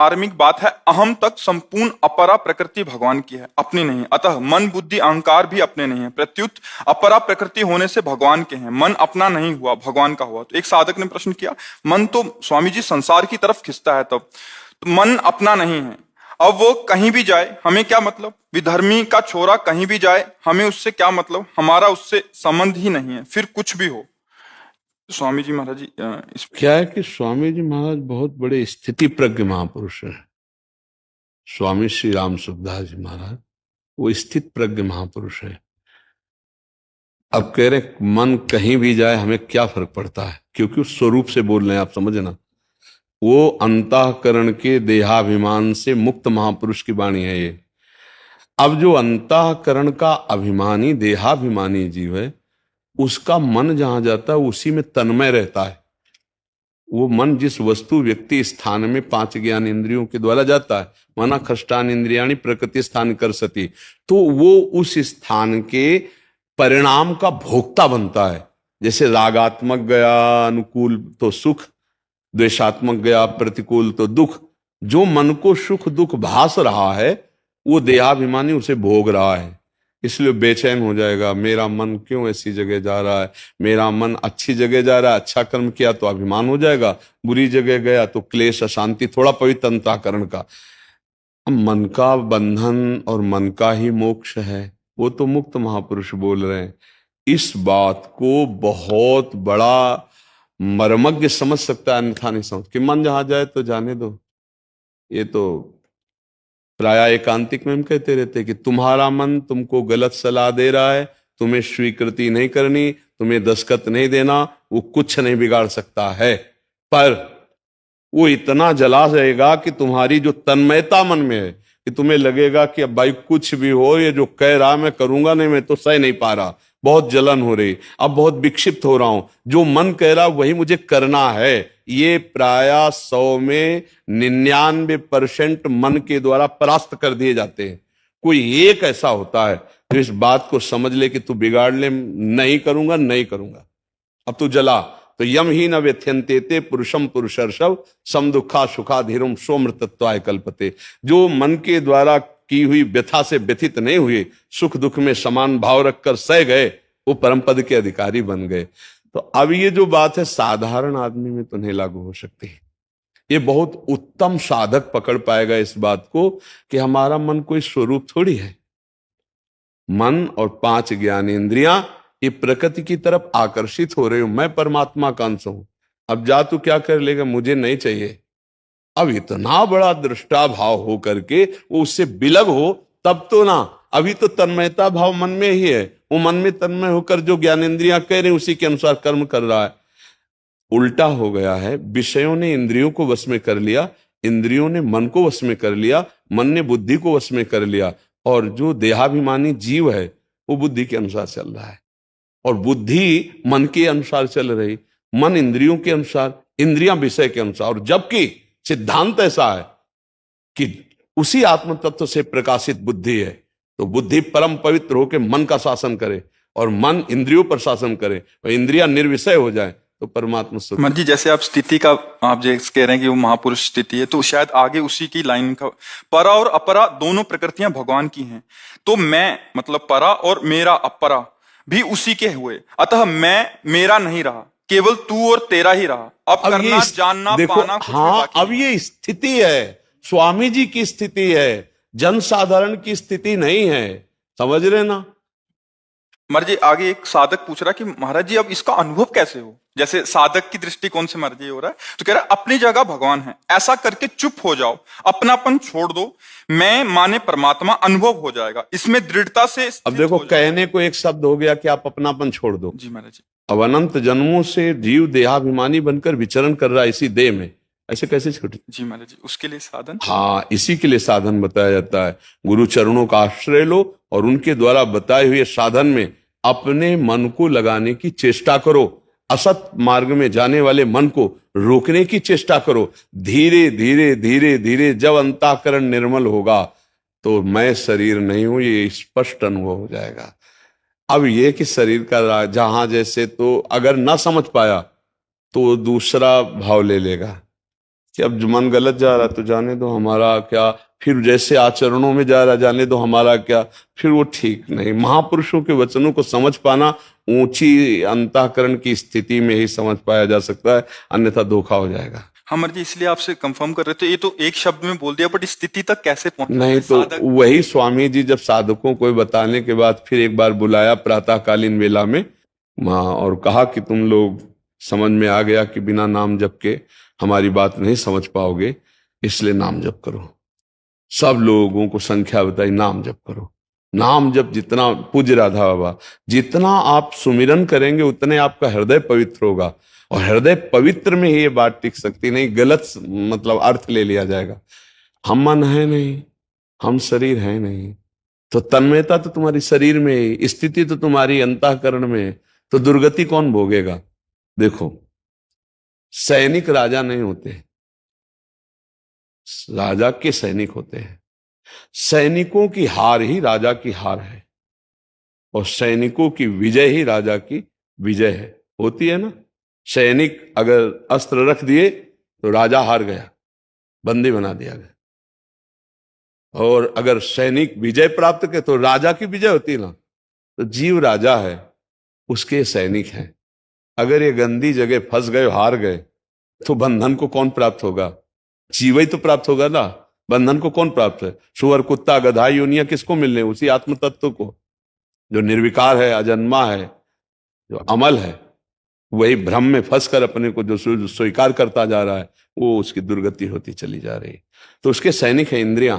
धार्मिक बात है, अहम तक संपूर्ण अपरा प्रकृति भगवान की है, अपनी नहीं। अतः मन बुद्धि अहंकार भी अपने नहीं है, प्रत्युत अपरा प्रकृति होने से भगवान के हैं। मन अपना नहीं हुआ, भगवान का हुआ। तो एक साधक ने प्रश्न किया, मन तो स्वामी जी संसार की तरफ खिंचता है, तब तो मन अपना नहीं है, अब वो कहीं भी जाए हमें क्या मतलब? विधर्मी का छोरा कहीं भी जाए हमें उससे क्या मतलब? हमारा उससे संबंध ही नहीं है, फिर कुछ भी हो। स्वामी जी महाराज जी इस क्या है कि स्वामी जी महाराज बहुत बड़े स्थिति प्रज्ञ महापुरुष हैं। स्वामी श्री राम सुखदास जी महाराज वो स्थित प्रज्ञ महापुरुष है। अब कह रहे मन कहीं भी जाए हमें क्या फर्क पड़ता है, क्योंकि उस स्वरूप से बोल रहे हैं, आप समझना। वो अंतःकरण के देहाभिमान से मुक्त महापुरुष की वाणी है ये। अब जो अंतःकरण का अभिमानी देहाभिमानी जीव है, उसका मन जहां जाता है उसी में तन्मय रहता है। वो मन जिस वस्तु व्यक्ति स्थान में पांच ज्ञान इंद्रियों के द्वारा जाता है, मना खष्टान इंद्रियाणी प्रकृति स्थान कर सती, तो वो उस स्थान के परिणाम का भोक्ता बनता है। जैसे रागात्मक गया अनुकूल तो सुख, द्वेषात्मक गया प्रतिकूल तो दुख। जो मन को सुख दुख भास रहा है वो देहाभिमानी उसे भोग रहा है, इसलिए बेचैन हो जाएगा। मेरा मन क्यों ऐसी जगह जा रहा है? मेरा मन अच्छी जगह जा रहा है, अच्छा कर्म किया तो अभिमान हो जाएगा, बुरी जगह गया तो क्लेश अशांति, थोड़ा पवित्र अंतःकरण का। मन का बंधन और मन का ही मोक्ष है, वो तो मुक्त महापुरुष बोल रहे हैं। इस बात को बहुत बड़ा मर्मज्ञ समझ सकता है, अन्यथा नहीं समझ। कि मन जहां जाए तो जाने दो। ये तो प्राय एकांतिक में हम कहते रहते कि तुम्हारा मन तुमको गलत सलाह दे रहा है, तुम्हें स्वीकृति नहीं करनी, तुम्हें दस्तखत नहीं देना, वो कुछ नहीं बिगाड़ सकता है। पर वो इतना जला जाएगा कि तुम्हारी जो तन्मयता मन में है कि तुम्हें लगेगा कि अब भाई कुछ भी हो, ये जो कह रहा मैं करूंगा नहीं, मैं तो सह नहीं पा रहा, बहुत जलन हो रही, अब बहुत विक्षिप्त हो रहा हूं, जो मन कह रहा वही मुझे करना है। ये प्राय 100 में 99% मन के द्वारा परास्त कर दिए जाते हैं। कोई एक ऐसा होता है जो इस बात को समझ ले कि तू बिगाड़ ले, नहीं करूंगा नहीं करूंगा, अब तू जला। तो यम ही न व्यथ्यंते पुरुषम पुरुषर्षव सम दुखा सुखा धीरुम सोमृतत्वाय कल्पते। जो मन के द्वारा की हुई व्यथा से व्यथित नहीं हुए, सुख दुख में समान भाव रखकर सह गए, वो परम पद के अधिकारी बन गए। तो अब ये जो बात है साधारण आदमी में तो नहीं लागू हो सकती। ये बहुत उत्तम साधक पकड़ पाएगा इस बात को कि हमारा मन कोई स्वरूप थोड़ी है। मन और 5 ज्ञानेंद्रियां ये प्रकृति की तरफ आकर्षित हो रही हूं, मैं परमात्मा का अंश हूं। अब जा तू क्या कर लेगा, मुझे नहीं चाहिए। अब इतना बड़ा दृष्टा भाव हो करके वो उससे बिलग हो तब तो ना, अभी तो तन्मयता भाव मन में ही है। वो मन में तन्मय होकर जो ज्ञानेंद्रियां कह रही उसी के अनुसार कर्म कर रहा है। उल्टा हो गया है, विषयों ने इंद्रियों को वश में कर लिया, इंद्रियों ने मन को वश में कर लिया, मन ने बुद्धि को वश में कर लिया, और जो देहाभिमानी जीव है वो बुद्धि के अनुसार चल रहा है, और बुद्धि मन के अनुसार चल रही, मन इंद्रियों के अनुसार, इंद्रियां विषय के अनुसार। और जबकि सिद्धांत ऐसा है कि उसी आत्म तत्व से प्रकाशित बुद्धि है, तो बुद्धि परम पवित्र होकर मन का शासन करे और मन इंद्रियों पर शासन करे और इंद्रियां निर्विषय हो जाए, तो परमात्मा सुख। जी जैसे आप स्थिति का आप जैसे कह रहे हैं कि वो महापुरुष स्थिति है, तो शायद आगे उसी की लाइन का, परा और अपरा दोनों प्रकृतियां भगवान की हैं, तो मैं मतलब परा और मेरा अपरा भी उसी के हुए, अतः मैं मेरा नहीं रहा, केवल तू और तेरा ही रहा। अब करना जानना देखो, पाना कुछ हाँ, भी बाकी अब ये स्थिति है, स्वामी जी की स्थिति है, जनसाधारण की स्थिति नहीं है। समझ रहे ना? महाराज जी आगे एक साधक पूछ रहा कि महाराज जी अब इसका अनुभव कैसे हो? जैसे साधक की दृष्टिकोण से महाराज जी हो रहा है, तो कह रहा है अपनी जगह भगवान है, ऐसा करके चुप हो जाओ, अपनापन छोड़ दो, मैं माने परमात्मा अनुभव हो जाएगा, इसमें दृढ़ता से। अब देखो, कहने को एक शब्द हो गया कि आप अपनापन छोड़ दो। जी महाराज जी। अब अनंत जन्मों से जीव देहाभिमानी बनकर विचरण कर रहा है इसी देह में, ऐसे कैसे छोटे? जी महाराज जी, उसके लिए साधन, हाँ, इसी के लिए साधन बताया जाता है। गुरु चरणों का आश्रय लो और उनके द्वारा बताए हुए साधन में अपने मन को लगाने की चेष्टा करो। असत मार्ग में जाने वाले मन को रोकने की चेष्टा करो। धीरे धीरे धीरे धीरे जब अंतःकरण निर्मल होगा तो मैं शरीर नहीं हूं, ये स्पष्ट अनुभव हो जाएगा। अब ये कि शरीर का जहां जैसे, तो अगर ना समझ पाया तो दूसरा भाव ले लेगा कि अब जो मन गलत जा रहा तो जाने दो, हमारा क्या, फिर जैसे आचरणों में जा रहा जाने दो, हमारा क्या, फिर वो ठीक नहीं। महापुरुषों के वचनों को समझ पाना ऊंची अंतःकरण की स्थिति में ही समझ पाया जा सकता है, अन्यथा धोखा हो जाएगा। हमर जी इसलिए आपसे कंफर्म कर रहे थे, ये तो एक शब्द में बोल दिया, बट स्थिति तक कैसे पहुंच नहीं तो वही स्वामी जी जब साधकों को बताने के बाद फिर एक बार बुलाया प्रातःकालीन वेला में और कहा कि तुम लोग समझ में आ गया कि बिना नाम जप के हमारी बात नहीं समझ पाओगे, इसलिए नाम जप करो। सब लोगों को संख्या बताई, नाम जप करो। नाम जप जितना, पूज्य राधा बाबा, जितना आप सुमिरन करेंगे उतने आपका हृदय पवित्र होगा, और हृदय पवित्र में ही ये बात टिक सकती नहीं, गलत मतलब अर्थ ले लिया जाएगा। हम मन है नहीं, हम शरीर है नहीं, तो तन्मयता तो तुम्हारी शरीर में ही, स्थिति तो तुम्हारी अंतःकरण में है, तो दुर्गति कौन भोगेगा? देखो, सैनिक राजा नहीं होते, राजा के सैनिक होते हैं। सैनिकों की हार ही राजा की हार है, और सैनिकों की विजय ही राजा की विजय है, होती है ना। सैनिक अगर अस्त्र रख दिए तो राजा हार गया, बंदी बना दिया गया, और अगर सैनिक विजय प्राप्त करे तो राजा की विजय होती है ना। तो जीव राजा है, उसके सैनिक हैं। अगर ये गंदी जगह फंस गए, हार गए, तो बंधन को कौन प्राप्त होगा? जीव ही तो प्राप्त होगा ना। बंधन को कौन प्राप्त है? सुअर, कुत्ता, गधा, योनियां किसको मिलने? उसी आत्म तत्व को, जो निर्विकार है, अजन्मा है, जो अमल है। वही भ्रम में फंसकर अपने को जो स्वीकार करता जा रहा है, वो उसकी दुर्गति होती चली जा रही है। तो उसके सैनिक है इंद्रियां,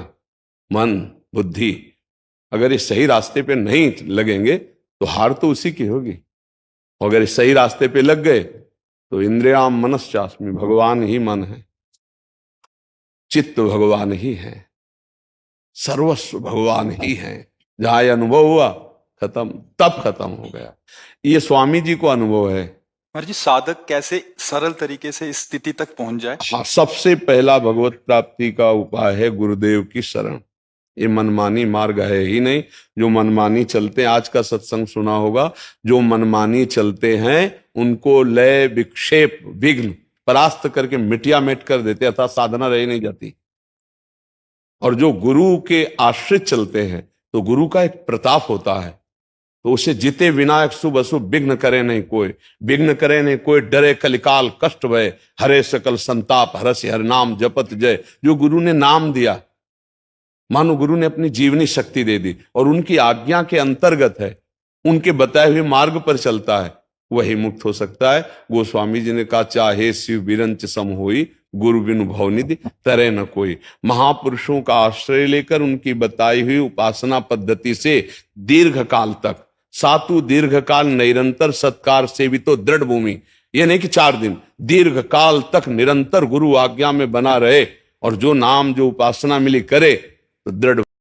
मन, बुद्धि। अगर इस सही रास्ते पे नहीं लगेंगे तो हार तो उसी की होगी, और अगर इस सही रास्ते पे लग गए तो इंद्रियाम मनश्चास्मि, भगवान ही मन है, चित्त भगवान ही है, सर्वस्व भगवान ही है। जहां अनुभव हुआ खत्म, तब खत्म हो गया। ये स्वामी जी को अनुभव है। हमारे जी साधक कैसे सरल तरीके से इस स्थिति तक पहुंच जाए? हाँ, सबसे पहला भगवत प्राप्ति का उपाय है गुरुदेव की शरण। ये मनमानी मार्ग है ही नहीं। जो मनमानी चलते हैं, आज का सत्संग सुना होगा, जो मनमानी चलते हैं उनको लय, विक्षेप, विघ्न परास्त करके मिटिया मेट कर देते, अर्थात साधना रह नहीं जाती। और जो गुरु के आश्रित चलते हैं तो गुरु का एक प्रताप होता है, तो उसे जिते विनायक शुभ अशुभ विघ्न करे नहीं कोई, विघ्न करे नहीं कोई, डरे कलिकाल कष्ट भय, हरे सकल संताप, हरसि हर नाम जपत जय। जो गुरु ने नाम दिया, मानो गुरु ने अपनी जीवनी शक्ति दे दी, और उनकी आज्ञा के अंतर्गत है, उनके बताए हुए मार्ग पर चलता है, वही मुक्त हो सकता है। गोस्वामी जी ने कहा, चाहे शिव बिरंच सम होई, गुरु बिनु भवनिधि तरे न कोई। महापुरुषों का आश्रय लेकर उनकी बताई हुई उपासना पद्धति से दीर्घ काल तक, सातु दीर्घ काल निरंतर सत्कार सेवितो दृढ़ भूमि, यह नहीं कि 4 दिन, दीर्घ काल तक निरंतर गुरु आज्ञा में बना रहे, और जो नाम, जो उपासना मिली करे तो दृढ़